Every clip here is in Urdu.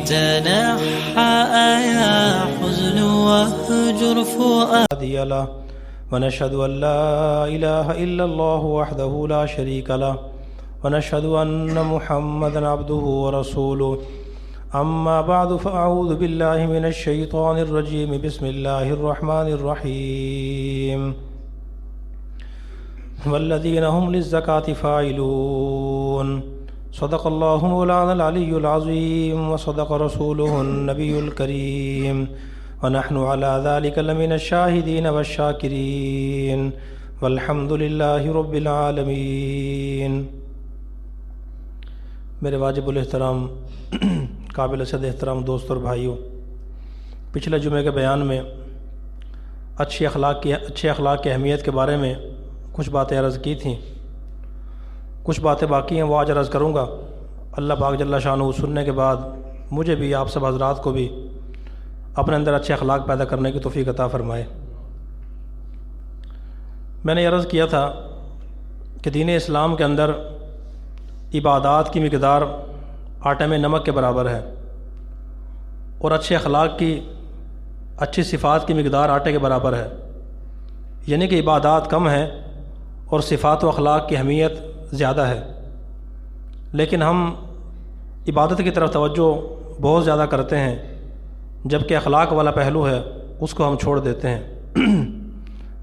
تنحى يا حزن واهجر فؤادي له ونشهد أن لا إله إلا الله وحده لا شريك له ونشهد أن محمدا عبده ورسوله أما بعد فأعوذ بالله من الشيطان الرجيم بسم الله الرحمن الرحيم والذين هم للزكاة فاعلون صدق الله مولانا العلي العظيم وصدق رسوله النبي الكريم ونحن على ذلك لمن الشاهدين والشاكرين والحمد لله رب العالمين۔ میرے واجب الاحترام قابل صد احترام دوست اور بھائیوں، پچھلے جمعے کے بیان میں اچھے اخلاق کی اہمیت کے بارے میں کچھ باتیں عرض کی تھیں، کچھ باتیں باقی ہیں، وہ آج عرض کروں گا۔ اللہ پاک جل شانہ سننے کے بعد مجھے بھی آپ سب حضرات کو بھی اپنے اندر اچھے اخلاق پیدا کرنے کی توفیق عطا فرمائے۔ میں نے عرض کیا تھا کہ دین اسلام کے اندر عبادات کی مقدار آٹے میں نمک کے برابر ہے، اور اچھے اخلاق کی اچھی صفات کی مقدار آٹے کے برابر ہے، یعنی کہ عبادات کم ہیں اور صفات و اخلاق کی اہمیت زیادہ ہے، لیکن ہم عبادت کی طرف توجہ بہت زیادہ کرتے ہیں، جبکہ اخلاق والا پہلو ہے اس کو ہم چھوڑ دیتے ہیں۔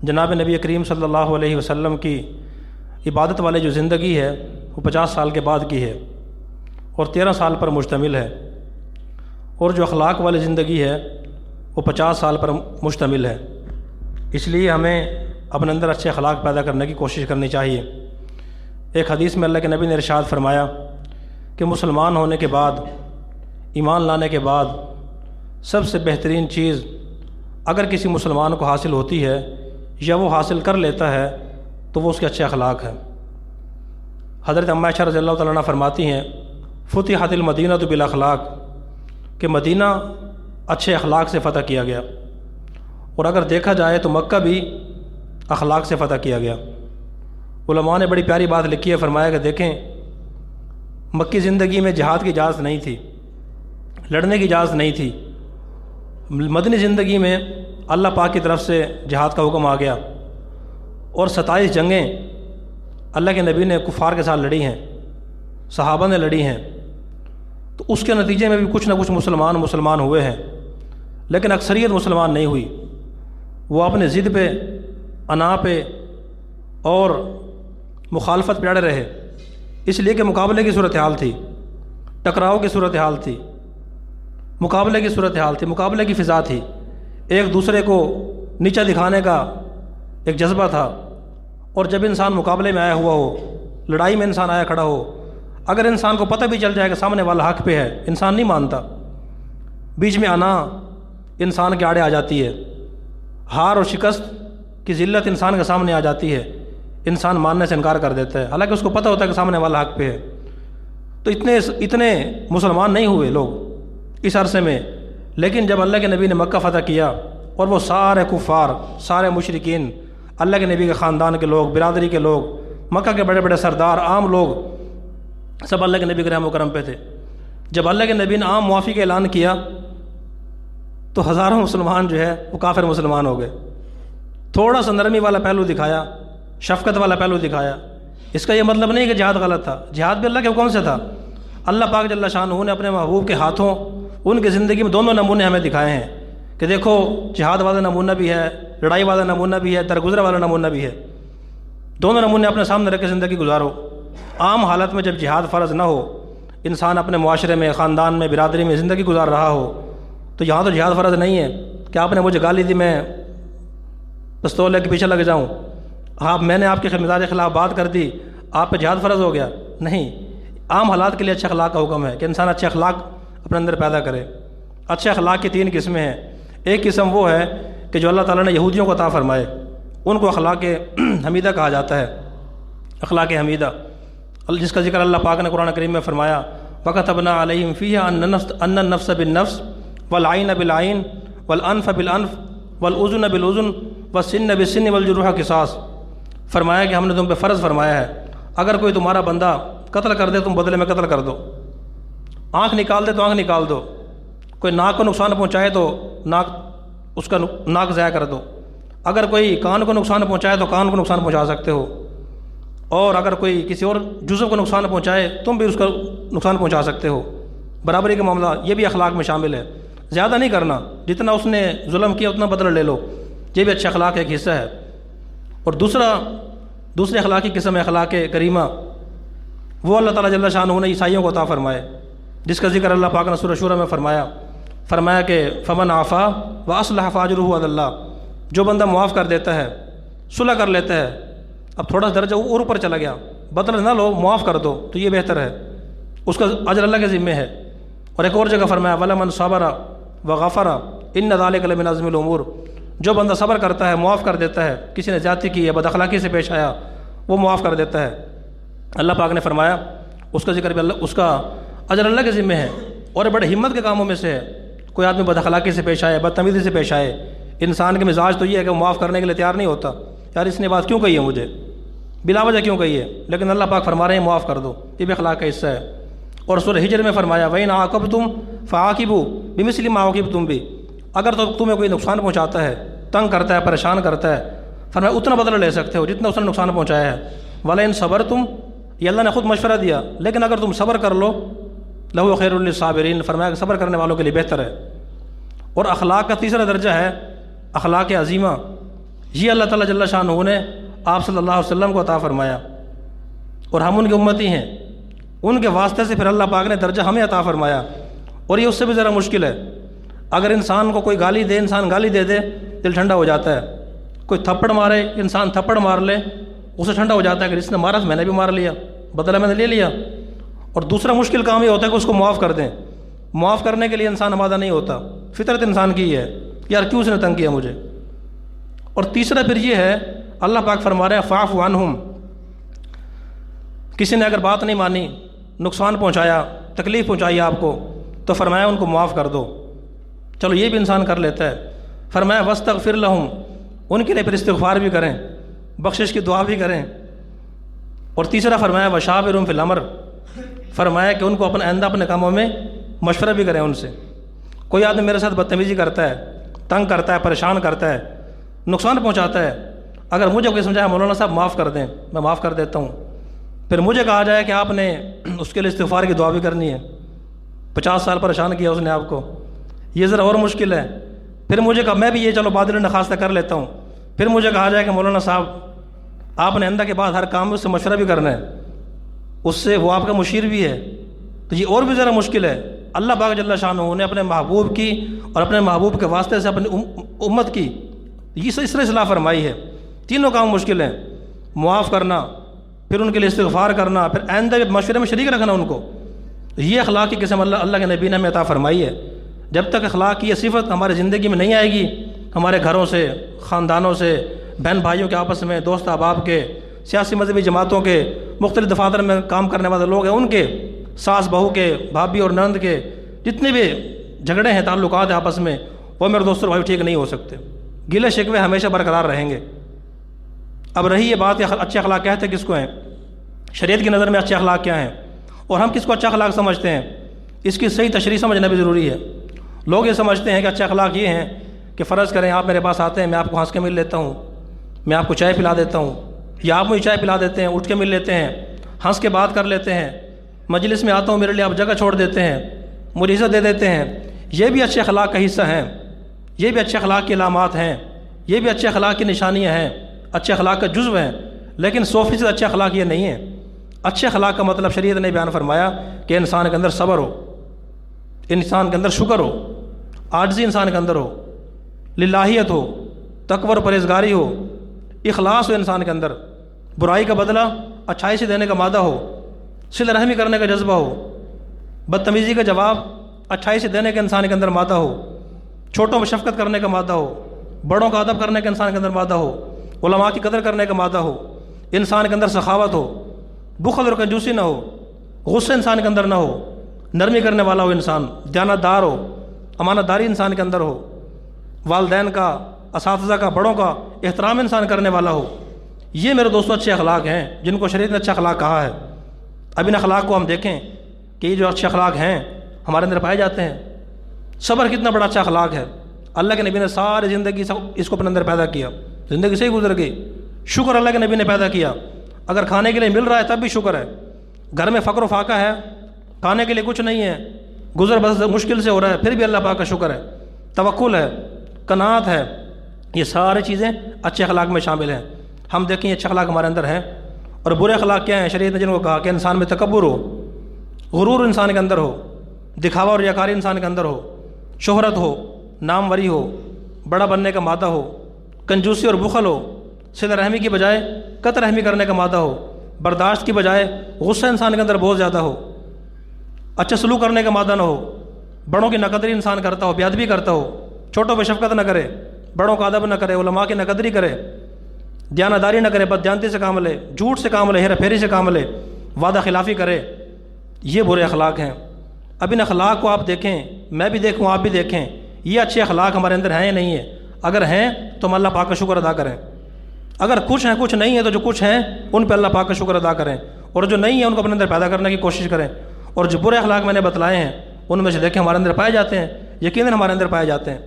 جناب نبی کریم صلی اللہ علیہ وسلم کی عبادت والی جو زندگی ہے وہ 50 سال کے بعد کی ہے اور 13 سال پر مشتمل ہے، اور جو اخلاق والی زندگی ہے وہ 50 سال پر مشتمل ہے۔ اس لیے ہمیں اپنے اندر اچھے اخلاق پیدا کرنے کی کوشش کرنی چاہیے۔ ایک حدیث میں اللہ کے نبی نے ارشاد فرمایا کہ مسلمان ہونے کے بعد، ایمان لانے کے بعد سب سے بہترین چیز اگر کسی مسلمان کو حاصل ہوتی ہے یا وہ حاصل کر لیتا ہے تو وہ اس کے اچھے اخلاق ہیں۔ حضرت ام عائشہ رضی اللہ تعالیٰ عنہ فرماتی ہیں فتحت المدینہ بالاخلاق، کہ مدینہ اچھے اخلاق سے فتح کیا گیا، اور اگر دیکھا جائے تو مکہ بھی اخلاق سے فتح کیا گیا۔ علماء نے بڑی پیاری بات لکھی ہے، فرمایا کہ دیکھیں مکی زندگی میں جہاد کی اجازت نہیں تھی، لڑنے کی اجازت نہیں تھی، مدنی زندگی میں اللہ پاک کی طرف سے جہاد کا حکم آ گیا، اور 27 جنگیں اللہ کے نبی نے کفار کے ساتھ لڑی ہیں، صحابہ نے لڑی ہیں، تو اس کے نتیجے میں بھی کچھ نہ کچھ مسلمان ہوئے ہیں، لیکن اکثریت مسلمان نہیں ہوئی۔ وہ اپنے ضد پہ، انا پہ اور مخالفت پہ اڑے رہے، اس لیے کہ مقابلے کی صورتحال تھی، ٹکراؤ کی صورتحال تھی، مقابلے کی صورتحال تھی، مقابلے کی فضا تھی، ایک دوسرے کو نیچا دکھانے کا ایک جذبہ تھا۔ اور جب انسان مقابلے میں آیا ہوا ہو، لڑائی میں انسان آیا کھڑا ہو، اگر انسان کو پتہ بھی چل جائے کہ سامنے والا حق پہ ہے، انسان نہیں مانتا، بیچ میں آنا انسان کے آڑے آ جاتی ہے، ہار اور شکست کی ذلت انسان کے سامنے آ جاتی ہے، انسان ماننے سے انکار کر دیتا ہے، حالانکہ اس کو پتہ ہوتا ہے کہ سامنے والا حق پہ ہے۔ تو اتنے مسلمان نہیں ہوئے لوگ اس عرصے میں، لیکن جب اللہ کے نبی نے مکہ فتح کیا اور وہ سارے کفار، سارے مشرکین، اللہ کے نبی کے خاندان کے لوگ، برادری کے لوگ، مکہ کے بڑے بڑے سردار، عام لوگ، سب اللہ کے نبی کے رحم و کرم پہ تھے۔ جب اللہ کے نبی نے عام معافی کا اعلان کیا تو ہزاروں مسلمان جو ہے وہ کافر مسلمان ہو گئے۔ تھوڑا سا نرمی والا پہلو دکھایا، شفقت والا پہلو دکھایا، اس کا یہ مطلب نہیں کہ جہاد غلط تھا، جہاد بھی اللہ کے حکم سے تھا۔ اللہ پاک جل شانہ نے اپنے محبوب کے ہاتھوں ان کی زندگی میں دونوں نمونے ہمیں دکھائے ہیں کہ دیکھو جہاد والا نمونہ بھی ہے، لڑائی والا نمونہ بھی ہے، درگزر والا نمونہ بھی ہے، دونوں نمونے اپنے سامنے رکھ کے زندگی گزارو۔ عام حالت میں جب جہاد فرض نہ ہو، انسان اپنے معاشرے میں، خاندان میں، برادری میں زندگی گزار رہا ہو، تو یہاں تو جہاد فرض نہیں ہے کہ آپ نے مجھے گالی دی میں پستول لے کے پیچھے لگ جاؤں، میں نے آپ کے مزاج کے خلاف بات کر دی، آپ پہ جہاد فرض ہو گیا، نہیں۔ عام حالات کے لیے اچھے اخلاق کا حکم ہے کہ انسان اچھے اخلاق اپنے اندر پیدا کرے۔ اچھے اخلاق کی 3 قسمیں ہیں۔ ایک قسم وہ ہے کہ جو اللہ تعالیٰ نے یہودیوں کو عطا فرمائے، ان کو اخلاق حمیدہ کہا جاتا ہے، اخلاق حمیدہ، جس کا ذکر اللہ پاک نے قرآن کریم میں فرمایا وَكَتَبْنَا عَلَيْهِمْ فِيهَا أَنَّ النَّفْسَ بِالنَّفْسِ وَالْعَيْنَ بِالْعَيْنِ وَالْأَنْفَ بِالْأَنْفِ وَالْأُذُنَ بِالْأُذُنِ وَالسِّنَّ بِالسِّنِّ وَالْجُرُوحَ قِصَاص۔ فرمایا کہ ہم نے تم پہ فرض فرمایا ہے، اگر کوئی تمہارا بندہ قتل کر دے تم بدلے میں قتل کر دو، آنکھ نکال دے تو آنکھ نکال دو، کوئی ناک کو نقصان پہنچائے تو اس کا ناک ضائع کر دو، اگر کوئی کان کو نقصان پہنچائے تو کان کو نقصان پہنچا سکتے ہو، اور اگر کوئی کسی اور جزو کو نقصان پہنچائے تم بھی اس کا نقصان پہنچا سکتے ہو۔ برابری کا معاملہ یہ بھی اخلاق میں شامل ہے، زیادہ نہیں کرنا، جتنا اس نے ظلم کیا اتنا بدلہ لے لو، یہ بھی اچھے اخلاق کا ایک حصہ ہے۔ اور دوسرے اخلاقی قسم اخلاق کریمہ وہ اللہ تعالیٰ جل شانہ نے عیسائیوں کو عطا فرمائے، جس کا ذکر اللہ پاک نے سورہ شورى میں فرمایا کہ فمن عفا واصلح فاجرہ علی اللہ، جو بندہ معاف کر دیتا ہے، صلح کر لیتا ہے، اب تھوڑا سا درجہ اور اوپر چلا گیا، بدلہ نہ لو، معاف کر دو، تو یہ بہتر ہے، اس کا اجر اللہ کے ذمہ ہے۔ اور ایک اور جگہ فرمایا وَلَمَنْ صَبَرَ وَغَفَرَ إِنَّ ذَلِكَ لَمِنْ عَزْمِ الْأُمُورِ، جو بندہ صبر کرتا ہے، معاف کر دیتا ہے، کسی نے زیادتی کی ہے، بد اخلاقی سے پیش آیا، وہ معاف کر دیتا ہے، اللہ پاک نے فرمایا اس کا ذکر بھی اس کا اجر اللہ کے ذمہ ہے، اور بڑے ہمت کے کاموں میں سے ہے۔ کوئی آدمی بد اخلاقی سے پیش آئے، بدتمیزی سے پیش آئے، انسان کے مزاج تو یہ ہے کہ وہ معاف کرنے کے لیے تیار نہیں ہوتا، یار اس نے بات کیوں کہی ہے مجھے، بلا وجہ کیوں کہی ہے، لیکن اللہ پاک فرما رہے ہیں معاف کر دو، یہ بھی اخلاق کا حصہ ہے۔ اور سورہ ہجر میں فرمایا وَإِنْ عَاقَبْتُمْ فَعَاقِبُوا بِمِثْلِ مَا عُوقِبْتُمْ بِهِ، اگر تو تمہیں کوئی نقصان پہنچاتا ہے، تنگ کرتا ہے، پریشان کرتا ہے، فرمایا اتنا بدلہ لے سکتے ہو جتنا اس نے نقصان پہنچایا ہے۔ وَلَئِنْ صَبَرْتُمْ، یہ اللہ نے خود مشورہ دیا، لیکن اگر تم صبر کر لو لَهُوَ خَيْرٌ لِلصَّابِرِينَ، فرمایا کہ صبر کرنے والوں کے لیے بہتر ہے۔ اور اخلاق کا تیسرا درجہ ہے اخلاق عظیمہ، یہ اللہ تعالیٰ جل شانہ نے آپ صلی اللہ علیہ وسلم کو عطا فرمایا، اور ہم ان کے امتی ہیں، ان کے واسطے سے پھر اللہ پاک نے درجہ ہمیں عطا فرمایا، اور یہ اس سے بھی ذرا مشکل ہے۔ اگر انسان کو کوئی گالی دے، انسان گالی دے دے، دل ٹھنڈا ہو جاتا ہے، کوئی تھپڑ مارے، انسان تھپڑ مار لے، اسے ٹھنڈا ہو جاتا ہے کہ جس نے مارا میں نے بھی مار لیا، بدلہ میں نے لے لیا۔ اور دوسرا مشکل کام یہ ہوتا ہے کہ اس کو معاف کر دیں، معاف کرنے کے لیے انسان آمادہ نہیں ہوتا، فطرت انسان کی ہے، یار کیوں اس نے تنگ کیا مجھے۔ اور تیسرا پھر یہ ہے اللہ پاک فرما رہے ہیں فاعف عنہم، کسی نے اگر بات نہیں مانی، نقصان پہنچایا، تکلیف پہنچائی آپ کو، تو فرمایا ان کو معاف کر دو، چلو یہ بھی انسان کر لیتا ہے۔ فرمایا واستغفر لہم، ان کے لیے پھر استغفار بھی کریں، بخشش کی دعا بھی کریں۔ اور تیسرا فرمایا وشاورہم فی الامر، فرمایا کہ ان کو آئندہ اپنے کاموں میں مشورہ بھی کریں ان سے۔ کوئی آدمی میرے ساتھ بدتمیزی کرتا ہے، تنگ کرتا ہے، پریشان کرتا ہے، نقصان پہنچاتا ہے، اگر مجھے کوئی سمجھایا مولانا صاحب معاف کر دیں، میں معاف کر دیتا ہوں، پھر مجھے کہا جائے کہ آپ نے اس کے لیے استغفار کی دعا بھی کرنی ہے، 50 سال پریشان کیا اس نے آپ کو، یہ ذرا اور مشکل ہے۔ پھر مجھے کہا میں بھی یہ چلو بادل نخواستہ کر لیتا ہوں، پھر مجھے کہا جائے کہ مولانا صاحب آپ نے آئندہ کے بعد ہر کام میں اس سے مشورہ بھی کرنا ہے، اس سے وہ آپ کا مشیر بھی ہے، تو یہ اور بھی ذرا مشکل ہے۔ اللہ پاک جل شانہ نے اپنے محبوب کی اور اپنے محبوب کے واسطے سے اپنی امت کی اس طرح اصلاح فرمائی ہے۔ تینوں کام مشکل ہیں، معاف کرنا، پھر ان کے لیے استغفار کرنا، پھر آئندہ مشورے میں شریک رکھنا ان کو، یہ اخلاق کی قسم اللہ کے نبی نے ہمیں عطا فرمائی ہے۔ جب تک اخلاق کی یہ صفت ہماری زندگی میں نہیں آئے گی، ہمارے گھروں سے، خاندانوں سے، بہن بھائیوں کے آپس میں، دوست احباب کے، سیاسی مذہبی جماعتوں کے، مختلف دفاتر میں کام کرنے والے لوگ ہیں، ان کے، ساس بہو کے، بھابھی اور نند کے، جتنے بھی جھگڑے ہیں، تعلقات ہیں آپس میں، وہ میرے دوستوں بھائی ٹھیک نہیں ہو سکتے، گلے شکوے ہمیشہ برقرار رہیں گے۔ اب رہی یہ بات کہ اچھے اخلاق کہتے کس کو ہیں، شریعت کی نظر میں اچھے اخلاق کیا ہیں، اور ہم کس کو اچھا اخلاق سمجھتے ہیں، اس کی صحیح تشریح سمجھنا بھی ضروری ہے۔ لوگ یہ سمجھتے ہیں کہ اچھے اخلاق یہ ہیں کہ فرض کریں آپ میرے پاس آتے ہیں، میں آپ کو ہنس کے مل لیتا ہوں، میں آپ کو چائے پلا دیتا ہوں، یا آپ مجھے چائے پلا دیتے ہیں، اٹھ کے مل لیتے ہیں، ہنس کے بات کر لیتے ہیں، مجلس میں آتا ہوں میرے لیے آپ جگہ چھوڑ دیتے ہیں، مجھے عزت دے دیتے ہیں، یہ بھی اچھے اخلاق کا حصہ ہیں، یہ بھی اچھے اخلاق کی علامات ہیں، یہ بھی اچھے اخلاق کی نشانیاں ہیں، اچھے اخلاق کا جزو ہیں، لیکن 100% اچھے اخلاق یہ نہیں ہیں۔ اچھے اخلاق کا مطلب شریعت نے بیان فرمایا کہ انسان کے اندر صبر ہو، انسان کے اندر شکر ہو، عاجزی انسان کے اندر ہو، للہیت ہو، تقوی و پرہیزگاری ہو، اخلاص ہو انسان کے اندر، برائی کا بدلہ اچھائی سے دینے کا مادہ ہو، صلہ رحمی کرنے کا جذبہ ہو، بدتمیزی کا جواب اچھائی سے دینے کا انسان کے اندر مادہ ہو، چھوٹوں پر شفقت کرنے کا مادہ ہو، بڑوں کا ادب کرنے کا انسان کے اندر مادہ ہو، علماء کی قدر کرنے کا مادہ ہو، انسان کے اندر سخاوت ہو، بخل اور کنجوسی نہ ہو، غصہ انسان کے اندر نہ ہو، نرمی کرنے والا ہو انسان، دیانت دار ہو، امانت داری انسان کے اندر ہو، والدین کا، اساتذہ کا، بڑوں کا احترام انسان کرنے والا ہو۔ یہ میرے دوستوں اچھے اخلاق ہیں جن کو شریعت نے اچھا اخلاق کہا ہے۔ اب ان اخلاق کو ہم دیکھیں کہ یہ جو اچھے اخلاق ہیں ہمارے اندر پائے جاتے ہیں۔ صبر کتنا بڑا اچھا اخلاق ہے. اللہ کے نبی نے ساری زندگی اس کو اپنے اندر پیدا کیا, زندگی سے ہی گزر گئی. شکر اللہ کے نبی نے پیدا کیا. اگر کھانے کے لیے مل رہا ہے تب بھی شکر ہے. گھر میں فقر و فاقہ ہے, کھانے کے لیے کچھ نہیں ہے, گزر بسر مشکل سے ہو رہا ہے, پھر بھی اللہ پاک کا شکر ہے. توکل ہے, قناعت ہے, یہ ساری چیزیں اچھے اخلاق میں شامل ہیں. ہم دیکھیں یہ اچھے اخلاق ہمارے اندر ہیں. اور برے اخلاق کیا ہیں؟ شریعت نے جن کو کہا کہ انسان میں تکبر ہو, غرور انسان کے اندر ہو, دکھاوا اور ریاکاری انسان کے اندر ہو, شہرت ہو, ناموری ہو, بڑا بننے کا مادہ ہو, کنجوسی اور بخل ہو, صلہ رحمی کی بجائے قطع رحمی کرنے کا مادہ ہو, برداشت کی بجائے غصہ انسان کے اندر بہت زیادہ ہو, اچھا سلوک کرنے کا مادہ نہ ہو, بڑوں کی ناقدری انسان کرتا ہو, بے ادبی کرتا ہو, چھوٹوں پہ شفقت نہ کرے, بڑوں کا ادب نہ کرے, علماء کی ناقدری کرے, دیانتداری نہ کرے, بددیانتی سے کام لے, جھوٹ سے کام لے, ہیرا پھیری سے کام لے, وعدہ خلافی کرے. یہ برے اخلاق ہیں. اب ان اخلاق کو آپ دیکھیں, میں بھی دیکھوں, آپ بھی دیکھیں, یہ اچھے اخلاق ہمارے اندر ہیں یا نہیں ہیں. اگر ہیں تو ہم اللہ پاک کا شکر ادا کریں. اگر کچھ ہیں, کچھ نہیں ہے, تو جو کچھ ہیں ان پہ اللہ پاک کا شکر ادا کریں, اور جو نہیں ہے ان کو اپنے اندر پیدا کرنے کی کوشش کریں. اور جو برے اخلاق میں نے بتلائے ہیں ان میں سے دیکھیں ہمارے اندر پائے جاتے ہیں, یقیناً ہمارے اندر پائے جاتے ہیں,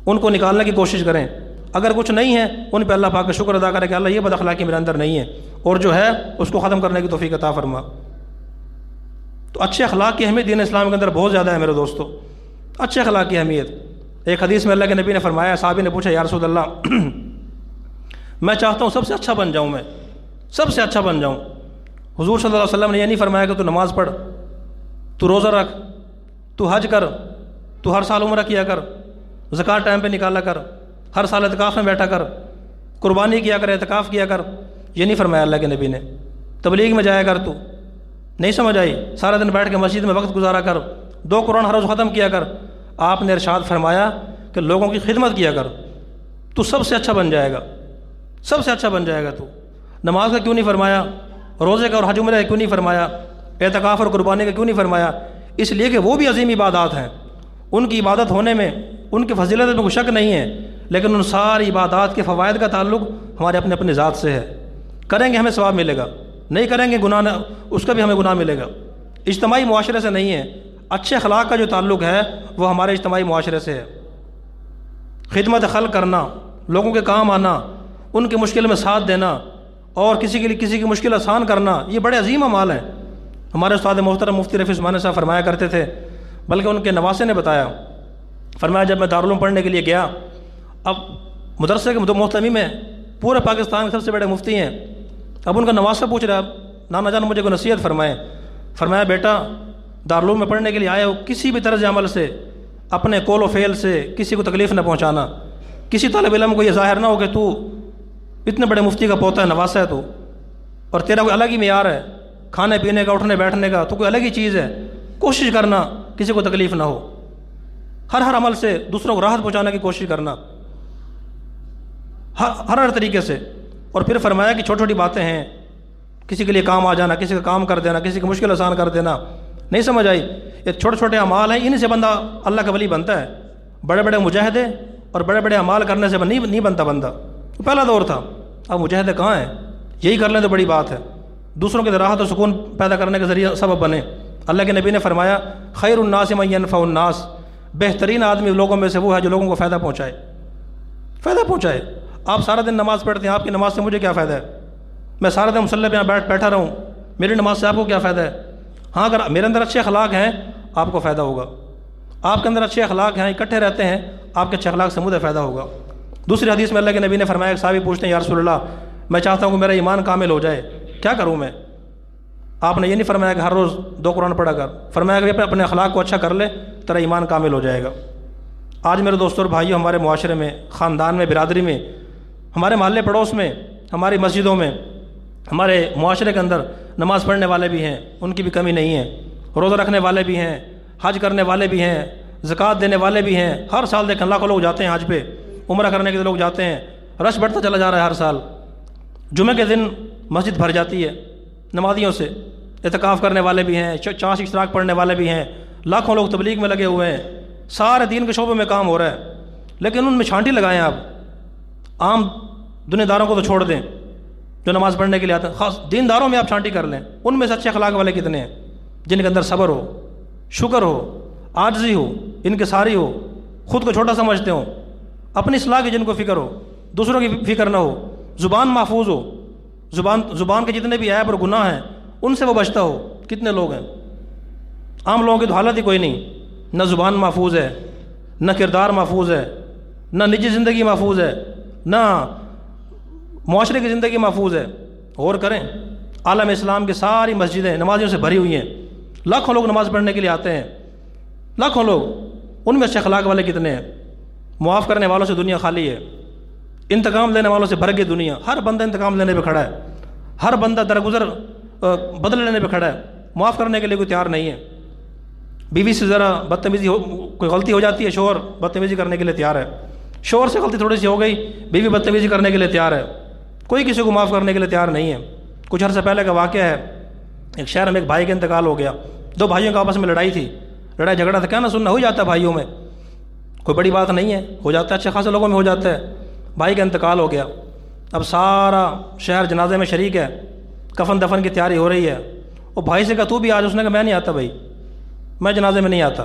ان کو نکالنے کی کوشش کریں. اگر کچھ نہیں ہے ان پہ اللہ پاک کا شکر ادا کریں کہ اللہ یہ بد اخلاقی میرے اندر نہیں ہے, اور جو ہے اس کو ختم کرنے کی توفیق عطا فرما. تو اچھے اخلاق کی اہمیت دین اسلام کے اندر بہت زیادہ ہے میرے دوستو. اچھے اخلاق کی اہمیت, ایک حدیث میں اللہ کے نبی نے فرمایا, صحابی نے پوچھا یا رسول اللہ میں چاہتا ہوں سب سے اچھا بن جاؤں, میں سب سے اچھا بن جاؤں. حضور صلی اللہ علیہ وسلم نے یہ نہیں فرمایا کہ تو نماز پڑھ, تو روزہ رکھ, تو حج کر, تو ہر سال عمرہ کیا کر, زکوٰۃ ٹائم پہ نکالا کر, ہر سال اعتکاف میں بیٹھا کر, قربانی کیا کر, اعتکاف کیا کر. یہ نہیں فرمایا اللہ کے نبی نے. تبلیغ میں جایا کر, تو نہیں سمجھ آئی, سارا دن بیٹھ کے مسجد میں وقت گزارا کر, 2 قرآن ہر روز ختم کیا کر. آپ نے ارشاد فرمایا کہ لوگوں کی خدمت کیا کر, تو سب سے اچھا بن جائے گا, سب سے اچھا بن جائے گا. تو نماز کا کیوں نہیں فرمایا, روزے کا اور حج عمرہ کا کیوں نہیں فرمایا, اعتکاف اور قربانی کا کیوں نہیں فرمایا؟ اس لیے کہ وہ بھی عظیم عبادات ہیں, ان کی عبادت ہونے میں, ان کی فضیلت میں کوئی شک نہیں ہے, لیکن ان ساری عبادات کے فوائد کا تعلق ہمارے اپنے اپنے ذات سے ہے. کریں گے ہمیں ثواب ملے گا, نہیں کریں گے گناہ, اس کا بھی ہمیں گناہ ملے گا. اجتماعی معاشرے سے نہیں ہے. اچھے اخلاق کا جو تعلق ہے وہ ہمارے اجتماعی معاشرے سے ہے. خدمت خلق کرنا, لوگوں کے کام آنا, ان کی مشکل میں ساتھ دینا, اور کسی کے لیے کسی کی مشکل آسان کرنا, یہ بڑے عظیم اعمال ہیں. ہمارے استاد محترم مفتی رفیع عثمانی صاحب فرمایا کرتے تھے, بلکہ ان کے نواسے نے بتایا, فرمایا جب میں دارالعلوم پڑھنے کے لیے گیا, اب مدرسے کے محتمی میں پورے پاکستان کے سب سے بڑے مفتی ہیں, اب ان کا نواسہ پوچھ رہا ہے نانا جان مجھے کوئی نصیحت فرمائیں. فرمایا بیٹا دارالعلوم میں پڑھنے کے لیے آئے ہو, کسی بھی طرز عمل سے, اپنے قول و فعل سے کسی کو تکلیف نہ پہنچانا. کسی طالب علم کو یہ ظاہر نہ ہو کہ تو اتنے بڑے مفتی کا پوتا ہے, نواسہ ہے تو, اور تیرا کوئی الگ ہی معیار ہے کھانے پینے کا, اٹھنے بیٹھنے کا, تو کوئی الگ ہی چیز ہے. کوشش کرنا کسی کو تکلیف نہ ہو, ہر عمل سے دوسروں کو راحت پہنچانے کی کوشش کرنا, ہر طریقے سے. اور پھر فرمایا کہ چھوٹی چھوٹی باتیں ہیں, کسی کے لیے کام آ جانا, کسی کا کام کر دینا, کسی کی مشکل آسان کر دینا. نہیں سمجھ آئی؟ یہ چھوٹے چھوٹے اعمال ہیں, ان سے بندہ اللہ کا ولی بنتا ہے. بڑے بڑے مجاہدے اور بڑے بڑے اعمال کرنے سے نہیں بنتا بندہ. پہلا دور تھا, اب مجاہدے کہاں ہیں؟ یہی کر لیں تو بڑی بات ہے. دوسروں کے راحت و سکون پیدا کرنے کے ذریعے سبب بنے. اللہ کے نبی نے فرمایا خیر الناس من ينفع الناس, بہترین آدمی لوگوں میں سے وہ ہے جو لوگوں کو فائدہ پہنچائے, فائدہ پہنچائے. آپ سارا دن نماز پڑھتے ہیں, آپ کی نماز سے مجھے کیا فائدہ ہے؟ میں سارا دن مصلی پہ یہاں بیٹھا رہوں, میری نماز سے آپ کو کیا فائدہ ہے؟ ہاں اگر میرے اندر اچھے اخلاق ہیں آپ کو فائدہ ہوگا, آپ کے اندر اچھے اخلاق ہیں, اکٹھے رہتے ہیں, آپ کے اچھے اخلاق سے مجھے فائدہ ہوگا. دوسری حدیث میں اللہ کے نبی نے فرمایا, ایک صحابی پوچھتے ہیں یا رسول اللہ میں چاہتا ہوں کہ میرا ایمان کامل ہو جائے, کیا کروں میں؟ آپ نے یہ نہیں فرمایا کہ ہر روز 2 قرآن پڑھا کر, فرمایا کہ اپنے اخلاق کو اچھا کر لے, تیرا ایمان کامل ہو جائے گا. آج میرے دوستوں اور بھائیوں, ہمارے معاشرے میں, خاندان میں, برادری میں, ہمارے محلے پڑوس میں, ہماری مسجدوں میں, ہمارے معاشرے کے اندر نماز پڑھنے والے بھی ہیں, ان کی بھی کمی نہیں ہے, روزہ رکھنے والے بھی ہیں, حج کرنے والے بھی ہیں, زکوٰۃ دینے والے بھی ہیں. ہر سال دیکھیں لاکھوں لوگ جاتے ہیں حج پہ, عمرہ کرنے کے لیے لوگ جاتے ہیں, رش بڑھتا چلا جا رہا ہے ہر سال. جمعہ کے دن مسجد بھر جاتی ہے نمازیوں سے, اعتکاف کرنے والے بھی ہیں, چاش اشتراک پڑھنے والے بھی ہیں, لاکھوں لوگ تبلیغ میں لگے ہوئے ہیں, سارے دین کے شعبے میں کام ہو رہا ہے. لیکن ان میں چھانٹی لگائیں آپ, عام دنیا داروں کو تو چھوڑ دیں جو نماز پڑھنے کے لیے آتے ہیں, خاص دینداروں میں آپ چھانٹی کر لیں. ان میں سے اچھے اخلاق والے کتنے ہیں جن کے اندر صبر ہو, شکر ہو, عاجزی ہو, انکساری ہو، خود کو چھوٹا سمجھتے ہوں، اپنی اصلاح کی جن کو فکر ہو، دوسروں کی فکر نہ ہو، زبان محفوظ ہو، زبان کے جتنے بھی عیب اور گناہ ہیں ان سے وہ بچتا ہو. کتنے لوگ ہیں، عام لوگوں کی تو حالت ہی کوئی نہیں، نہ زبان محفوظ ہے، نہ کردار محفوظ ہے، نہ نجی زندگی محفوظ ہے، نہ معاشرے کی زندگی محفوظ ہے. غور کریں، عالم اسلام کی ساری مسجدیں نمازیوں سے بھری ہوئی ہیں، لاکھوں لوگ نماز پڑھنے کے لیے آتے ہیں، لاکھوں لوگ، ان میں اچھے اخلاق والے کتنے ہیں؟ معاف کرنے والوں سے دنیا خالی ہے، انتقام لینے والوں سے بھر گئی دنیا. ہر بندہ انتقام لینے پہ کھڑا ہے، ہر بندہ درگزر بدلے لینے پہ کھڑا ہے، معاف کرنے کے لیے کوئی تیار نہیں ہے. بیوی سے ذرا بدتمیزی کوئی غلطی ہو جاتی ہے، شوہر بدتمیزی کرنے کے لیے تیار ہے. شوہر سے غلطی تھوڑی سی ہو گئی، بیوی بدتمیزی کرنے کے لیے تیار ہے. کوئی کسی کو معاف کرنے کے لیے تیار نہیں ہے. کچھ عرصہ پہلے کا واقعہ ہے، ایک شہر میں ایک بھائی کا انتقال ہو گیا. دو بھائیوں کا آپس میں لڑائی تھی، لڑائی جھگڑا تھا، کیا نہ سننا ہو جاتا ہے بھائیوں میں، کوئی بڑی بات نہیں ہے، ہو جاتا ہے، اچھے خاصے لوگوں میں ہو جاتا ہے. بھائی کا انتقال ہو گیا، اب سارا شہر جنازے میں شریک ہے، کفن دفن کی تیاری ہو رہی ہے. وہ بھائی سے کہا تو بھی آج، اس نے کہا میں نہیں آتا بھائی، میں جنازے میں نہیں آتا.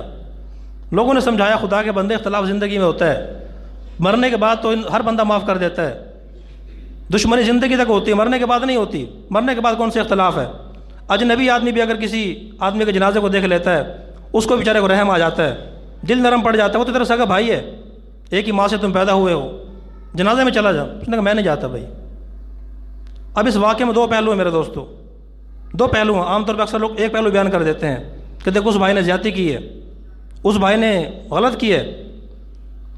لوگوں نے سمجھایا خدا کے بندے اختلاف زندگی میں ہوتا ہے، مرنے کے بعد تو ہر بندہ معاف کر دیتا ہے. دشمنی زندگی تک ہوتی ہے، مرنے کے بعد نہیں ہوتی. مرنے کے بعد کون سے اختلاف ہے؟ اجنبی آدمی بھی اگر کسی آدمی کے جنازے کو دیکھ لیتا ہے، اس کو بیچارے کو رحم آ جاتا ہے، دل نرم پڑ جاتا ہے. وہ تو تیرا سگا بھائی ہے، ایک ہی ماں سے تم پیدا ہوئے ہو، جنازے میں چلا جا. اس نے کہا میں نہیں جاتا بھائی. اب اس واقعے میں دو پہلو ہیں میرے دوستو، دو پہلو ہیں. عام طور پہ اکثر لوگ ایک پہلو بیان کر دیتے ہیں کہ دیکھو اس بھائی نے زیادتی کی ہے، اس بھائی نے غلط کی ہے،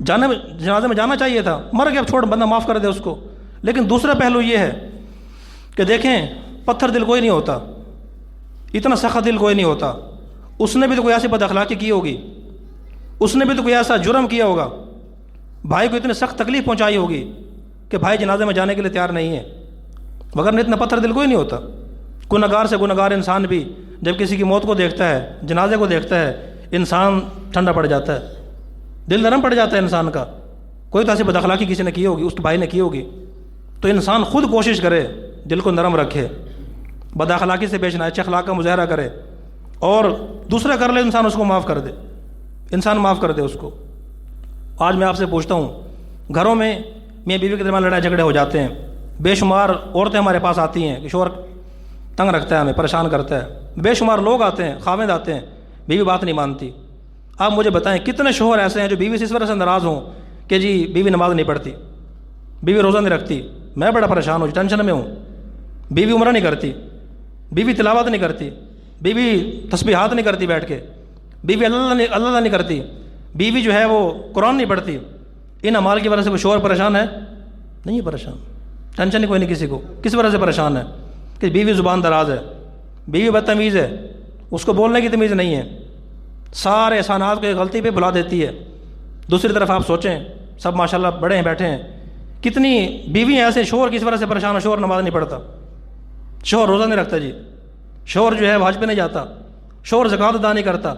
جنازے میں جانا چاہیے تھا، مر گیا، اب چھوڑ، بندہ معاف کر دے اس کو. لیکن دوسرا پہلو یہ ہے کہ دیکھیں پتھر دل کوئی نہیں ہوتا، اتنا سخت دل کوئی نہیں ہوتا. اس نے بھی تو کوئی ایسی بد اخلاقی کی ہوگی، اس نے بھی تو کوئی ایسا جرم کیا ہوگا، بھائی کو اتنی سخت تکلیف پہنچائی ہوگی کہ بھائی جنازے میں جانے کے لیے تیار نہیں ہے. مگر اتنا پتھر دل کوئی نہیں ہوتا. گنہگار سے گنہگار انسان بھی جب کسی کی موت کو دیکھتا ہے، جنازے کو دیکھتا ہے، انسان ٹھنڈا پڑ جاتا ہے، دل نرم پڑ جاتا ہے انسان کا. کوئی تو ایسی بد اخلاقی کسی نے کی ہوگی، اس کے بھائی نے کی ہوگی، تو انسان خود کوشش کرے دل کو نرم رکھے، بد اخلاقی سے پیش نہ آئے، اچھے اخلاق کا مظاہرہ کرے، اور دوسرا کر لے انسان اس کو معاف کر دے، انسان معاف کر دے اس کو. آج میں آپ سے پوچھتا ہوں، گھروں میں میاں بیوی کے درمیان لڑائی جھگڑے ہو جاتے ہیں، بے شمار عورتیں ہمارے پاس آتی ہیں کہ شوہر تنگ رکھتا ہے، ہمیں پریشان کرتا ہے. بے شمار لوگ آتے ہیں، خاوند آتے ہیں، بیوی بات نہیں مانتی. آپ مجھے بتائیں کتنے شوہر ایسے ہیں جو بیوی سے اس وجہ سے ناراض ہوں کہ جی بیوی نماز نہیں پڑھتی، بیوی روزہ نہیں رکھتی، میں بڑا پریشان ہوں، ٹینشن میں ہوں، بیوی عمرہ نہیں کرتی، بیوی تلاوت نہیں کرتی، بیوی تسبیحات نہیں کرتی بیٹھ کے، بیوی اللہ نہیں کرتی، بیوی جو ہے وہ قرآن نہیں پڑھتی. ان اعمال کی وجہ سے وہ شوہر پریشان ہے؟ نہیں پریشان، ٹینشن ہی کوئی نہیں کسی کو. کس وجہ سے پریشان ہے؟ کہ بیوی زبان دراز ہے، بیوی بدتمیز ہے، اس کو بولنے کی تمیز نہیں ہے، سارے احسانات کو ایک غلطی پہ بھلا دیتی ہے. دوسری طرف آپ سوچیں، سب ماشاءاللہ بڑے ہیں بیٹھے ہیں، کتنی بیوی ایسے شوہر کس وجہ سے پریشان ہے؟ شوہر نماز نہیں پڑھتا، شوہر روزہ نہیں رکھتا جی، شوہر جو ہے حج پہ نہیں جاتا، شوہر زکوٰۃ ادا نہیں کرتا،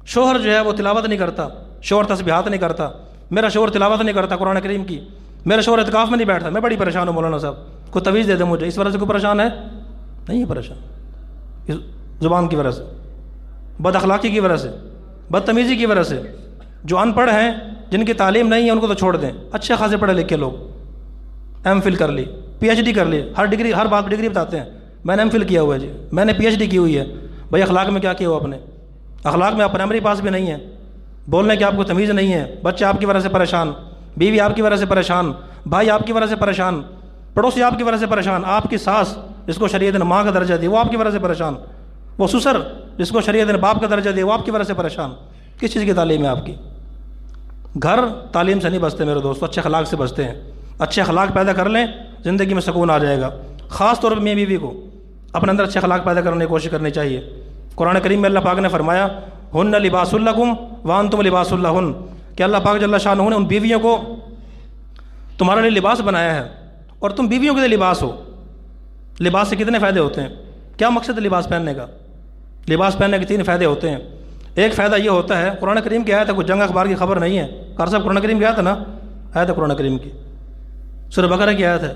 شوہر جو ہے وہ تلاوت نہیں کرتا، شوہر تسبیحات نہیں کرتا، میرا شوہر تلاوت نہیں کرتا قرآن کریم کی، میرا شوہر اعتکاف میں نہیں بیٹھتا، میں بڑی پریشان ہوں مولانا صاحب، کوئی تویز دے دے مجھے. اس وجہ سے کوئی پریشان ہے؟ نہیں ہے پریشان. اس زبان کی وجہ سے، بد اخلاقی کی وجہ سے، بدتمیزی کی وجہ سے. جو ان پڑھ ہیں، جن کی تعلیم نہیں ہے، ان کو تو چھوڑ دیں. اچھے خاصے پڑھے لکھے لوگ، ایم فل کر لی، پی ایچ ڈی کر لی، ہر بات ڈگری بتاتے ہیں، میں نے ایم فل کیا ہوا ہے جی، میں نے پی ایچ ڈی کی ہوئی ہے. بھائی اخلاق میں کیا کیا ہوا آپ نے؟ اخلاق میں آپ پرائمری پاس بھی نہیں ہے، بولنے کی آپ کو تمیز نہیں ہے، بچے آپ کی وجہ سے پریشان، بیوی آپ کی وجہ سے پریشان، بھائی آپ کی وجہ سے پریشان، پڑوسی آپ کی وجہ سے پریشان، آپ کی ساس جس کو شریعت نے ماں کا درجہ دی وہ آپ کی وجہ سے پریشان، وہ سسر جس کو شریعت نے باپ کا درجہ دیا وہ آپ کی وجہ سے پریشان. کس چیز کی تعلیم ہے آپ کی؟ گھر تعلیم سے نہیں بچتے میرے دوستو، اچھے اخلاق سے بچتے ہیں. اچھے اخلاق پیدا کر لیں، زندگی میں سکون آ جائے گا. خاص طور پہ میاں بیوی کو اپنے اندر اچھے اخلاق پیدا کرنے کی کوشش کرنی چاہیے. قرآن کریم میں اللہ پاک نے فرمایا ہن لباس لکم وانتم لباس لہن، کہ اللہ پاک جل شانہ نے ان بیویوں کو تمہارے لیے لباس بنایا ہے اور تم بیویوں کے لیے لباس ہو. لباس سے کتنے فائدے ہوتے ہیں؟ کیا مقصد ہے لباس پہننے کا؟ لباس پہننے کے 3 فائدے ہوتے ہیں. ایک فائدہ یہ ہوتا ہے، قرآن کریم کی آیت ہے، کوئی جنگ اخبار کی خبر نہیں ہے، کار صاحب قرآن کریم کی آیت ہے نا، آیت ہے قرآن کریم کی، سورہ بقرہ کی آیت ہے،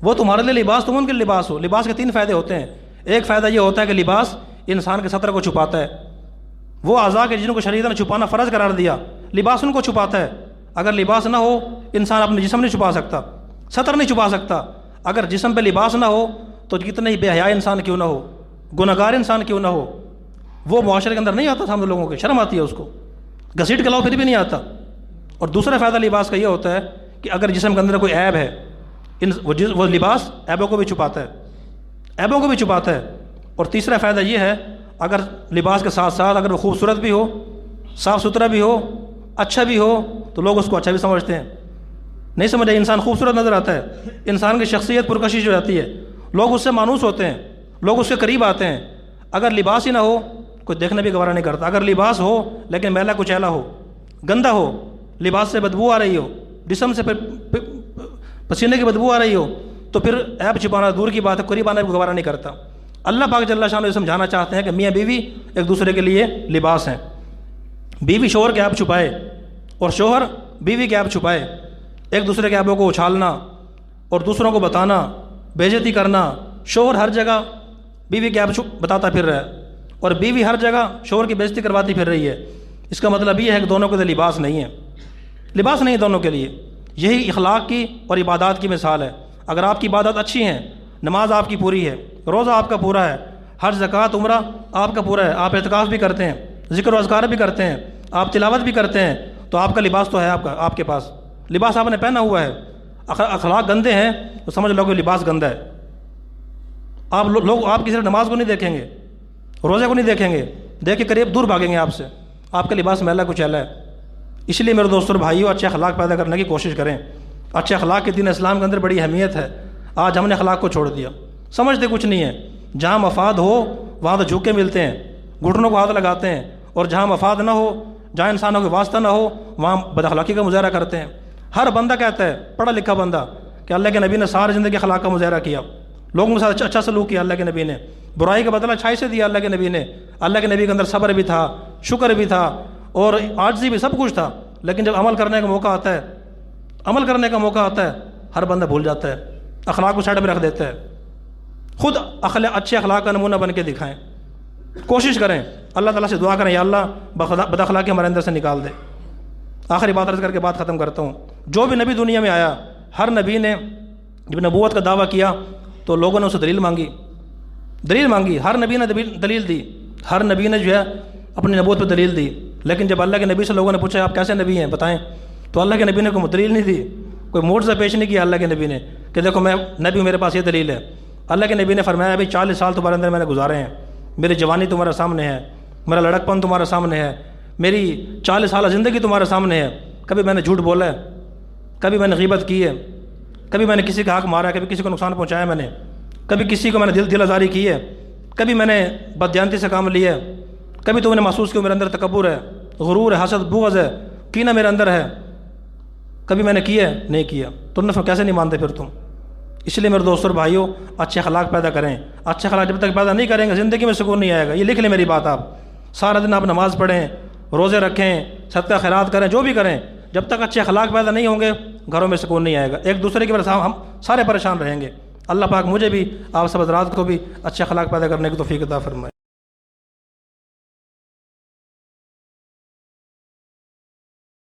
وہ تمہارے لیے لباس، تم ان کے لباس ہو. لباس کے 3 فائدے ہوتے ہیں. ایک فائدہ یہ ہوتا ہے کہ لباس انسان کے ستر کو چھپاتا ہے، وہ اعضاء کے جن کو شریعت نے چھپانا فرض قرار دیا، لباس ان کو چھپاتا ہے۔ اگر لباس نہ ہو انسان اپنے جسم نہیں چھپا سکتا، ستر نہیں چھپا سکتا۔ اگر جسم پہ لباس نہ ہو تو کتنے ہی بے حیا انسان کیوں نہ ہو، گنہگار انسان کیوں نہ ہو، وہ معاشرے کے اندر نہیں آتا سامنے لوگوں کے، شرم آتی ہے اس کو، گھسیٹ کے لاؤ پھر بھی نہیں آتا۔ اور دوسرا فائدہ لباس کا یہ ہوتا ہے کہ اگر جسم کے اندر کوئی عیب ہے، وہ لباس عیبوں کو بھی چھپاتا ہے، عیبوں کو بھی چھپاتا ہے۔ اور تیسرا فائدہ یہ ہے اگر لباس کے ساتھ ساتھ اگر وہ خوبصورت بھی ہو، صاف ستھرا بھی ہو، اچھا بھی ہو تو لوگ اس کو اچھا بھی سمجھتے ہیں۔ نہیں سمجھے، انسان خوبصورت نظر آتا ہے، انسان کی شخصیت پرکشش ہو جاتی ہے، لوگ اس سے مانوس ہوتے ہیں، لوگ اس کے قریب آتے ہیں۔ اگر لباس ہی نہ ہو کوئی دیکھنا بھی گوارا نہیں کرتا۔ اگر لباس ہو لیکن میلا کچیلا ہو، گندا ہو، لباس سے بدبو آ رہی ہو، جسم سے پسینے کی بدبو آ رہی ہو تو پھر عیب چھپانا دور کی بات ہے، قریب آنا بھی گوارا نہیں کرتا۔ اللہ پاک جل شانہ یہ سمجھانا چاہتے ہیں کہ میاں بیوی ایک دوسرے کے لیے لباس ہیں۔ بیوی شوہر کے عیب چھپائے اور شوہر بیوی کے عیب چھپائے۔ ایک دوسرے کے عیبوں کو اچھالنا اور دوسروں کو بتانا، بے عزتی کرنا، شوہر ہر جگہ بیوی کے عیب بتاتا پھر رہا ہے اور بیوی ہر جگہ شوہر کی بے عزتی کرواتی پھر رہی ہے۔ اس کا مطلب یہ ہے کہ دونوں کے لیے لباس نہیں ہے، لباس نہیں ہے دونوں کے لیے۔ یہی اخلاق کی اور عبادات کی مثال ہے۔ اگر آپ کی عبادات اچھی ہیں، نماز آپ کی پوری ہے، روزہ آپ کا پورا ہے، حج زکوٰۃ عمرہ آپ کا پورا ہے، آپ اعتکاف بھی کرتے ہیں، ذکر و اذکار بھی کرتے ہیں، آپ تلاوت بھی کرتے ہیں، تو آپ کا لباس تو ہے، آپ کے پاس لباس آپ نے پہنا ہوا ہے۔ اخلاق گندے ہیں تو سمجھ لو کہ لباس گندا ہے۔ آپ لوگ آپ کی صرف نماز کو نہیں دیکھیں گے، روزے کو نہیں دیکھیں گے، دیکھ کے قریب دور بھاگیں گے آپ سے، آپ کا لباس میلا کچیلا ہے۔ اس لیے میرے دوستوں اور بھائیوں، اچھے اخلاق پیدا کرنے کی کوشش کریں۔ اچھے اخلاق کے دین اسلام کے اندر بڑی اہمیت ہے۔ آج ہم نے اخلاق کو چھوڑ دیا، سمجھتے کچھ نہیں ہے۔ جہاں مفاد ہو وہاں تو جھوکے ملتے ہیں، گھٹنوں کو ہاتھ لگاتے ہیں، اور جہاں مفاد نہ ہو، جہاں انسانوں کے واسطہ نہ ہو، وہاں بد اخلاقی کا مظاہرہ کرتے ہیں۔ ہر بندہ کہتا ہے، پڑھا لکھا بندہ، کہ اللہ کے نبی نے ساری زندگی اخلاق کا مظاہرہ کیا، لوگوں کے ساتھ اچھا سلوک کیا اللہ کے نبی نے، برائی کا بدلہ اچھائی سے دیا اللہ کے نبی نے۔ اللہ کے نبی کے اندر صبر بھی تھا، شکر بھی تھا، اور عاجزی بھی، سب کچھ تھا۔ لیکن جب عمل کرنے کا موقع آتا ہے، عمل کرنے کا موقع آتا ہے، ہر بندہ بھول جاتا ہے، اخلاق کو سائڈ پہ رکھ دیتا ہے۔ خود اچھے اخلاق کا نمونہ بن کے دکھائیں، کوشش کریں، اللہ تعالیٰ سے دعا کریں، یا اللہ بد اخلاقی ہمارے اندر سے نکال دے۔ آخری بات عرض کر کے بات ختم کرتا ہوں۔ جو بھی نبی دنیا میں آیا، ہر نبی نے جب نبوت کا دعویٰ کیا تو لوگوں نے اسے دلیل مانگی، ہر نبی نے دلیل دی، ہر نبی نے جو ہے اپنی نبوت پہ دلیل دی۔ لیکن جب اللہ کے نبی سے لوگوں نے پوچھا آپ کیسے نبی ہیں بتائیں، تو اللہ کے نبی نے کوئی دلیل نہیں دی، کوئی معجزہ پیش نہیں کیا اللہ کے نبی نے کہ دیکھو میں نبی ہوں، میرے پاس یہ دلیل ہے۔ اللہ کے نبی نے فرمایا ابھی 40 سال تمہارے اندر میں نے گزارے ہیں، میری جوانی تمہارے سامنے ہے، میرا لڑک پن تمہارے سامنے ہے، میری 40 سالہ زندگی تمہارے سامنے ہے۔ کبھی میں نے جھوٹ بولا ہے، کبھی میں نے غیبت کی ہے، کبھی میں نے کسی کا حق مارا ہے، کبھی کسی کو نقصان پہنچایا میں نے، کبھی کسی کو میں نے دل آزاری کی ہے، کبھی میں نے بددیانتی سے کام لیا ہے، کبھی تم نے محسوس کیا میرے اندر تکبر ہے، غرور ہے، حسد، بغض ہے، کینہ میرے اندر ہے، کبھی میں نے کیا ہے نہیں کیا، تم نے کیسے نہیں مانتے پھر تم؟ اس لیے میرے دوستوں اور بھائیوں، اچھے اخلاق پیدا کریں۔ اچھے اخلاق جب تک پیدا نہیں کریں گے زندگی میں سکون نہیں آئے گا۔ یہ لکھ لیں میری بات آپ، سارا دن آپ نماز پڑھیں، روزے رکھیں، صدقہ خیرات کریں، جو بھی کریں، جب تک اچھے اخلاق پیدا نہیں ہوں گے گھروں میں سکون نہیں آئے گا، ایک دوسرے کی وجہ سے ہم سارے پریشان رہیں گے۔ اللہ پاک مجھے بھی، آپ سب حضرات کو بھی اچھے اخلاق پیدا کرنے کی توفیق عطا فرمائے۔